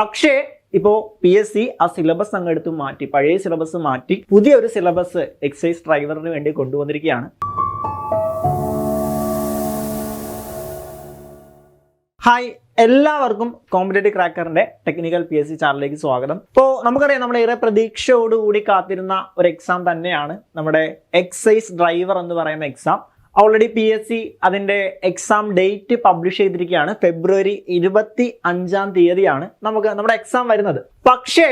പക്ഷേ ഇപ്പോൾ PSC ആ സിലബസ് അങ്ങ് എടുത്ത് മാറ്റി, പഴയ സിലബസ് മാറ്റി പുതിയൊരു സിലബസ് എക്സൈസ് ഡ്രൈവറിന് വേണ്ടി കൊണ്ടുവന്നിരിക്കുകയാണ്. ഹായ്, എല്ലാവർക്കും കോമ്പറ്റേറ്റീവ് ക്രാക്കറിന്റെ ടെക്നിക്കൽ PSC ചാനലിലേക്ക് സ്വാഗതം. ഇപ്പോൾ നമുക്കറിയാം, നമ്മൾ ഏറെ പ്രതീക്ഷയോടുകൂടി കാത്തിരുന്ന ഒരു എക്സാം തന്നെയാണ് നമ്മുടെ എക്സൈസ് ഡ്രൈവർ എന്ന് പറയുന്ന എക്സാം. ഓൾറെഡി PSC അതിന്റെ എക്സാം ഡേറ്റ് പബ്ലിഷ് ചെയ്തിരിക്കുകയാണ്. ഫെബ്രുവരി 25 നമ്മുടെ എക്സാം വരുന്നത്. പക്ഷേ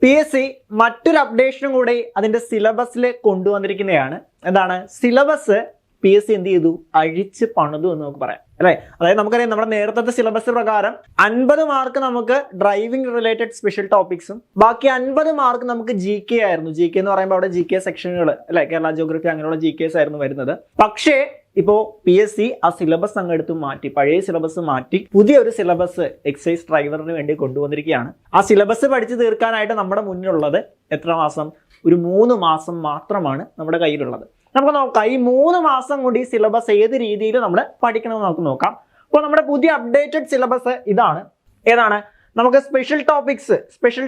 PSC മറ്റൊരു അപ്ഡേഷനും കൂടി അതിന്റെ സിലബസിൽ കൊണ്ടുവന്നിരിക്കുന്നതാണ്. എന്താണ് സിലബസ്? PSC എന്ത് ചെയ്തു? അഴിച്ച് പണിതു എന്ന് നമുക്ക് പറയാം, അല്ലെ? അതായത് നമുക്കറിയാം, നമ്മുടെ നേരത്തെ സിലബസ് പ്രകാരം 50 മാർക്ക് നമുക്ക് ഡ്രൈവിംഗ് റിലേറ്റഡ് സ്പെഷ്യൽ ടോപ്പിക്സും ബാക്കി 50 മാർക്ക് നമുക്ക് GK ആയിരുന്നു. GK എന്ന് പറയുമ്പോൾ അവിടെ GK സെക്ഷനുകൾ, അല്ലെ, കേരള ജോഗ്രഫി അങ്ങനെയുള്ള GKs ആയിരുന്നു വരുന്നത്. പക്ഷേ ഇപ്പോ PSC ആ സിലബസ് അങ്ങ് എടുത്ത് മാറ്റി, പഴയ സിലബസ് മാറ്റി പുതിയൊരു സിലബസ് എക്സൈസ് ഡ്രൈവറിന് വേണ്ടി കൊണ്ടുവന്നിരിക്കുകയാണ്. ആ സിലബസ് പഠിച്ചു തീർക്കാനായിട്ട് നമ്മുടെ മുന്നിലുള്ളത് എത്ര മാസം? ഒരു 3 മാസം മാത്രമാണ് നമ്മുടെ കയ്യിലുള്ളത്. നമുക്ക് നോക്കാം ഈ 3 മാസം കൊണ്ട് ഈ സിലബസ് ഏത് രീതിയിൽ നമ്മൾ പഠിക്കണമെന്ന് നമുക്ക് നോക്കാം. അപ്പോൾ നമ്മുടെ പുതിയ അപ്ഡേറ്റഡ് സിലബസ് ഇതാണ്. ഏതാണ്? നമുക്ക് സ്പെഷ്യൽ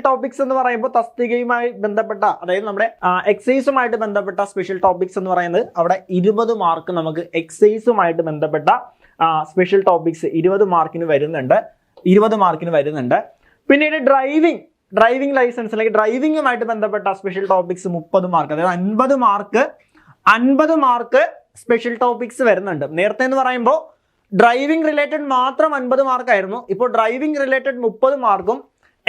ടോപ്പിക്സ് എന്ന് പറയുമ്പോൾ തസ്തികയുമായി ബന്ധപ്പെട്ട, അതായത് നമ്മുടെ എക്സൈസുമായിട്ട് ബന്ധപ്പെട്ട സ്പെഷ്യൽ ടോപ്പിക്സ് എന്ന് പറയുന്നത് അവിടെ 20 മാർക്ക് നമുക്ക് എക്സൈസുമായിട്ട് ബന്ധപ്പെട്ട സ്പെഷ്യൽ ടോപ്പിക്സ് 20 മാർക്കിന് വരുന്നുണ്ട്. പിന്നീട് ഡ്രൈവിംഗ് ലൈസൻസ് അല്ലെങ്കിൽ ഡ്രൈവിംഗുമായിട്ട് ബന്ധപ്പെട്ട സ്പെഷ്യൽ ടോപ്പിക്സ് 30 മാർക്ക്, അതായത് 50 മാർക്ക് സ്പെഷ്യൽ ടോപ്പിക്സ് വരുന്നുണ്ട്. നേരത്തെ എന്ന് പറയുമ്പോൾ ഡ്രൈവിംഗ് റിലേറ്റഡ് മാത്രം 50 മാർക്കായിരുന്നു. ഇപ്പോൾ ഡ്രൈവിംഗ് റിലേറ്റഡ് 30 മാർക്കും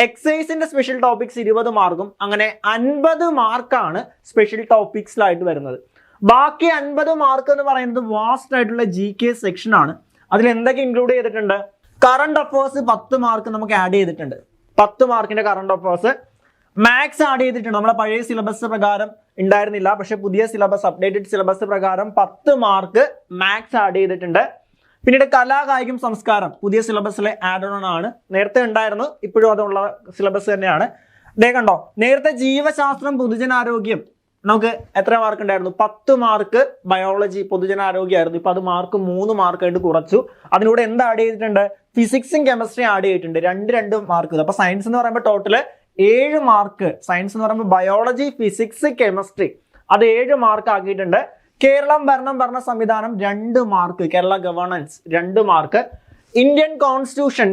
എക്സൈസിന്റെ സ്പെഷ്യൽ ടോപ്പിക്സ് 20 മാർക്കും, അങ്ങനെ 50 മാർക്കാണ് സ്പെഷ്യൽ ടോപ്പിക്സിലായിട്ട് വരുന്നത്. ബാക്കി 50 മാർക്ക് എന്ന് പറയുന്നത് വാസ്റ്റ് ആയിട്ടുള്ള GK സെക്ഷൻ ആണ്. അതിൽ എന്തൊക്കെ ഇൻക്ലൂഡ് ചെയ്തിട്ടുണ്ട്? കറണ്ട് അഫയേഴ്സ് 10 മാർക്ക് നമുക്ക് ആഡ് ചെയ്തിട്ടുണ്ട്. 10 മാർക്കിന്റെ കറണ്ട് അഫയേഴ്സ്. മാത്സ് ആഡ് ചെയ്തിട്ടുണ്ട്. നമ്മളെ പഴയ സിലബസ് പ്രകാരം ഉണ്ടായിരുന്നില്ല, പക്ഷെ പുതിയ സിലബസ്, അപ്ഡേറ്റഡ് സിലബസ് പ്രകാരം 10 മാർക്ക് മാത്സ് ആഡ് ചെയ്തിട്ടുണ്ട്. പിന്നീട് കലാകായികം സംസ്കാരം പുതിയ സിലബസിലെ ആഡ് ഓൺ ആണ്. നേരത്തെ ഉണ്ടായിരുന്നു, ഇപ്പോഴും അതുള്ള സിലബസ് തന്നെയാണ്. ദേ കണ്ടോ, നേരത്തെ ജീവശാസ്ത്രം പൊതുജനാരോഗ്യം നമുക്ക് എത്ര മാർക്ക് ഉണ്ടായിരുന്നു? 10 മാർക്ക് ബയോളജി പൊതുജനാരോഗ്യമായിരുന്നു. ഇപ്പൊ അത് മാർക്ക് 3 മാർക്കായിട്ട് കുറച്ചു. അതിലൂടെ എന്ത് ആഡ് ചെയ്തിട്ടുണ്ട്? ഫിസിക്സും കെമിസ്ട്രിയും ആഡ് ചെയ്തിട്ടുണ്ട്. 2 മാർക്ക്. അപ്പൊ സയൻസ് എന്ന് പറയുമ്പോൾ ടോട്ടല് 7 മാർക്ക്. സയൻസ് എന്ന് പറയുമ്പോൾ ബയോളജി, ഫിസിക്സ്, കെമിസ്ട്രി അത് 7 മാർക്ക് ആക്കിയിട്ടുണ്ട്. കേരളം ഭരണ സംവിധാനം 2 mark. Kerala governance 2 mark. Indian constitution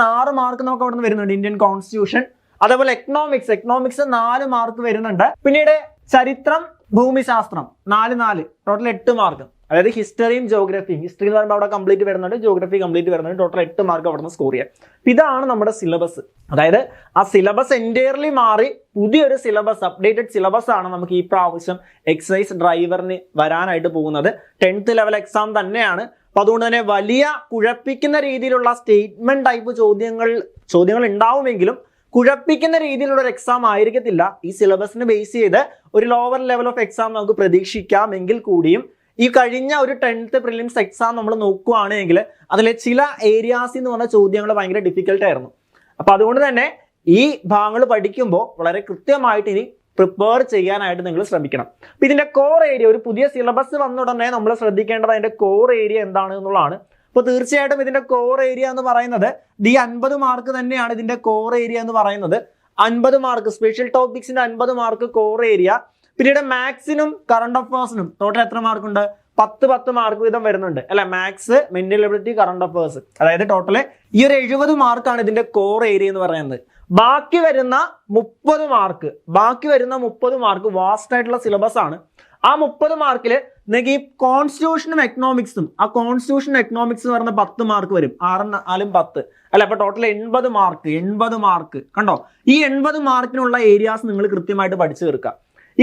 6 mark നമുക്ക് അവിടെ നിന്ന് വരുന്നുണ്ട്. Indian constitution. അതേപോലെ എക്കണോമിക്സ് 4 മാർക്ക് വരുന്നുണ്ട്. പിന്നീട് ചരിത്രം, ഭൂമിശാസ്ത്രം 4 ടോട്ടൽ 8 മാർക്ക്. അതായത് ഹിസ്റ്ററിയും ജോഗ്രഫിയും, ഹിസ്റ്ററി എന്ന് പറയുമ്പോൾ അവിടെ കംപ്ലീറ്റ് വരുന്നുണ്ട്, ജോഗ്രഫി കംപ്ലീറ്റ് വരുന്നുണ്ട്. ടോട്ടൽ 8 മാർക്ക് അവിടെ നിന്ന് സ്കോർ ചെയ്യാം. ഇതാണ് നമ്മുടെ സിലബസ്. അതായത് ആ സിലബസ് എൻറ്റയർലി മാറി പുതിയൊരു സിലബസ്, അപ്ഡേറ്റഡ് സിലബസ് ആണ് നമുക്ക് ഈ പ്രാവശ്യം എക്സൈസ് ഡ്രൈവറിന് വരാനായിട്ട് പോകുന്നത്. 10th ലെവൽ എക്സാം തന്നെയാണ്. അപ്പൊ അതുകൊണ്ട് തന്നെ വലിയ കുഴപ്പിക്കുന്ന രീതിയിലുള്ള സ്റ്റേറ്റ്മെന്റ് ടൈപ്പ് ചോദ്യങ്ങൾ ഉണ്ടാവുമെങ്കിലും കുഴപ്പിക്കുന്ന രീതിയിലുള്ള ഒരു എക്സാം ആയിരിക്കത്തില്ല. ഈ സിലബസിന് ബേസ് ചെയ്ത് ഒരു ലോവർ ലെവൽ ഓഫ് എക്സാം നമുക്ക് പ്രതീക്ഷിക്കാമെങ്കിൽ കൂടിയും ഈ കഴിഞ്ഞ ഒരു 10th പ്രിലിംസ് എക്സാം നമ്മൾ നോക്കുകയാണെങ്കിൽ അതിലെ ചില ഏരിയാസിൽ നിന്ന് വന്ന ചോദ്യങ്ങൾ ഭയങ്കര ഡിഫിക്കൽട്ട് ആയിരുന്നു. അപ്പൊ അതുകൊണ്ട് തന്നെ ഈ ഭാഗങ്ങൾ പഠിക്കുമ്പോൾ വളരെ കൃത്യമായിട്ട് ഇനി പ്രിപ്പയർ ചെയ്യാനായിട്ട് നിങ്ങൾ ശ്രമിക്കണം. അപ്പൊ ഇതിന്റെ കോർ ഏരിയ, ഒരു പുതിയ സിലബസ് വന്ന ഉടനെ നമ്മൾ ശ്രദ്ധിക്കേണ്ടത് അതിന്റെ കോർ ഏരിയ എന്താണ് എന്നുള്ളതാണ്. അപ്പൊ തീർച്ചയായിട്ടും ഇതിന്റെ കോർ ഏരിയ എന്ന് പറയുന്നത് ഈ 50 മാർക്ക് തന്നെയാണ്. ഇതിന്റെ കോർ ഏരിയ എന്ന് പറയുന്നത് 50 മാർക്ക് സ്പെഷ്യൽ ടോപ്പിക്സിന്റെ 50 മാർക്ക് കോർ ഏരിയ. പിന്നീട് മാത്സിനും കറണ്ട് അഫയേഴ്സിനും ടോട്ടൽ എത്ര മാർക്കുണ്ട്? 10 മാർക്ക് വീതം വരുന്നുണ്ട്, അല്ലെ? Maths, mental ability, current affairs, അതായത് ടോട്ടല് ഈ ഒരു 70 മാർക്കാണ് ഇതിന്റെ കോർ ഏരിയ എന്ന് പറയുന്നത്. ബാക്കി വരുന്ന 30 മാർക്ക് വാസ്റ്റ് ആയിട്ടുള്ള സിലബസ് ആണ്. ആ 30 മാർക്കിൽ നിങ്ങൾക്ക് ഈ കോൺസ്റ്റിറ്റ്യൂഷനും എക്കണോമിക്സും, ആ കോൺസ്റ്റിറ്റ്യൂഷൻ എക്കണോമിക്സ് എന്ന് പറയുന്ന 10 മാർക്ക് വരും. 6 4 10, അല്ല? അപ്പൊ ടോട്ടൽ 80 മാർക്ക്. കണ്ടോ? ഈ 80 മാർക്കിനുള്ള ഏരിയാസ് നിങ്ങൾ കൃത്യമായിട്ട് പഠിച്ചു തീർക്കുക.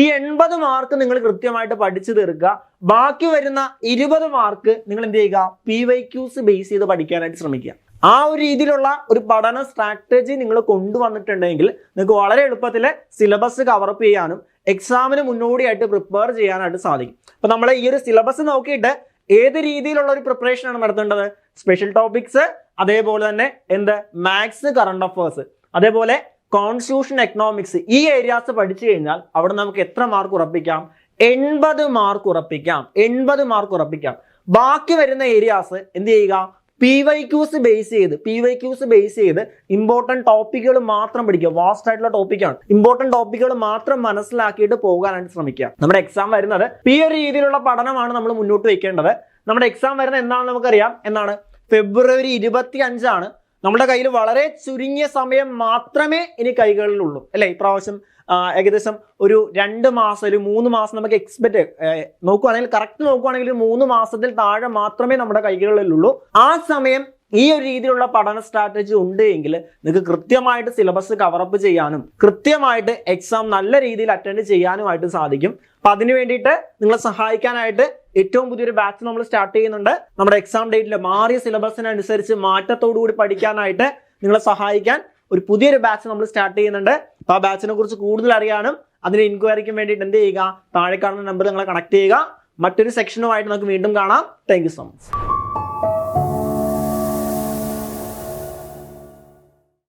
ഈ 80 മാർക്ക് നിങ്ങൾ കൃത്യമായിട്ട് പഠിച്ചു തീർക്കുക. ബാക്കി വരുന്ന 20 മാർക്ക് നിങ്ങൾ എന്ത് ചെയ്യുക? PYQs ബേസ് ചെയ്ത് പഠിക്കാനായിട്ട് ശ്രമിക്കുക. ആ ഒരു രീതിയിലുള്ള ഒരു പഠന സ്ട്രാറ്റജി നിങ്ങൾ കൊണ്ടുവന്നിട്ടുണ്ടെങ്കിൽ നിങ്ങൾക്ക് വളരെ എളുപ്പത്തിൽ സിലബസ് കവറപ്പ് ചെയ്യാനും എക്സാമിന് മുന്നോടിയായിട്ട് പ്രിപ്പയർ ചെയ്യാനായിട്ട് സാധിക്കും. അപ്പൊ നമ്മൾ ഈ ഒരു സിലബസ് നോക്കിയിട്ട് ഏത് രീതിയിലുള്ള ഒരു പ്രിപ്പറേഷൻ ആണ് നടത്തേണ്ടത്? സ്പെഷ്യൽ ടോപ്പിക്സ്, അതേപോലെ തന്നെ മാത്സ്, കറണ്ട് അഫയേഴ്സ്, അതേപോലെ കോൺസ്റ്റിറ്റ്യൂഷൻ, എക്കണോമിക്സ്, ഈ ഏരിയാസ് പഠിച്ചു കഴിഞ്ഞാൽ അവിടെ നമുക്ക് എത്ര മാർക്ക് ഉറപ്പിക്കാം? 80 മാർക്ക് ഉറപ്പിക്കാം. ബാക്കി വരുന്ന ഏരിയാസ് എന്ത് ചെയ്യുക? PYQs ബേസ് ചെയ്ത് ഇമ്പോർട്ടൻറ്റ് ടോപ്പിക്കുകൾ മാത്രം പഠിക്കുക. വാസ്റ്റ് ആയിട്ടുള്ള ടോപ്പിക്കാണ്. ഇമ്പോർട്ടൻറ്റ് ടോപ്പിക്കുകൾ മാത്രം മനസ്സിലാക്കിയിട്ട് പോകാനായിട്ട് ശ്രമിക്കുക. നമ്മുടെ എക്സാം വരുന്നത് ഈ ഒരു രീതിയിലുള്ള പഠനമാണ് നമ്മൾ മുന്നോട്ട് വയ്ക്കേണ്ടത്. നമ്മുടെ എക്സാം വരുന്നത് എന്താണെന്ന് നമുക്കറിയാം. എന്നാണ്? February 25 നമ്മുടെ കയ്യിൽ വളരെ ചുരുങ്ങിയ സമയം മാത്രമേ ഇനി കൈകളിലുള്ളൂ അല്ലെ? ഇപ്രാവശ്യം ഏകദേശം ഒരു 2 മാസം, ഒരു 3 മാസം നമുക്ക് എക്സ്പെക്ട് നോക്കുവാണെങ്കിൽ, കറക്റ്റ് നോക്കുവാണെങ്കിൽ 3 മാസത്തിൽ താഴെ മാത്രമേ നമ്മുടെ കൈകളിലുള്ളൂ. ആ സമയം ഈ ഒരു രീതിയിലുള്ള പഠന സ്ട്രാറ്റജി ഉണ്ട് എങ്കിൽ നിങ്ങൾക്ക് കൃത്യമായിട്ട് സിലബസ് കവറപ്പ് ചെയ്യാനും കൃത്യമായിട്ട് എക്സാം നല്ല രീതിയിൽ അറ്റൻഡ് ചെയ്യാനുമായിട്ട് സാധിക്കും. അപ്പൊ അതിന് വേണ്ടിയിട്ട് നിങ്ങളെ സഹായിക്കാനായിട്ട് ഏറ്റവും പുതിയൊരു ബാച്ച് നമ്മൾ സ്റ്റാർട്ട് ചെയ്യുന്നുണ്ട്. നമ്മുടെ എക്സാം ഡേറ്റിൽ മാറിയ സിലബസിനനുസരിച്ച് മാറ്റത്തോടുകൂടി പഠിക്കാനായിട്ട് നിങ്ങളെ സഹായിക്കാൻ ഒരു പുതിയൊരു ബാച്ച് നമ്മൾ സ്റ്റാർട്ട് ചെയ്യുന്നുണ്ട്. അപ്പോൾ ആ ബാച്ചിനെ കുറിച്ച് കൂടുതൽ അറിയാനും അതിന് എൻക്വയറിക്കും വേണ്ടിയിട്ട് എന്ത് ചെയ്യുക? താഴെ കാണുന്ന നമ്പർ നിങ്ങളെ കണക്ട് ചെയ്യുക. മറ്റൊരു സെക്ഷനുമായിട്ട് നമുക്ക് വീണ്ടും കാണാം. Thank you so much.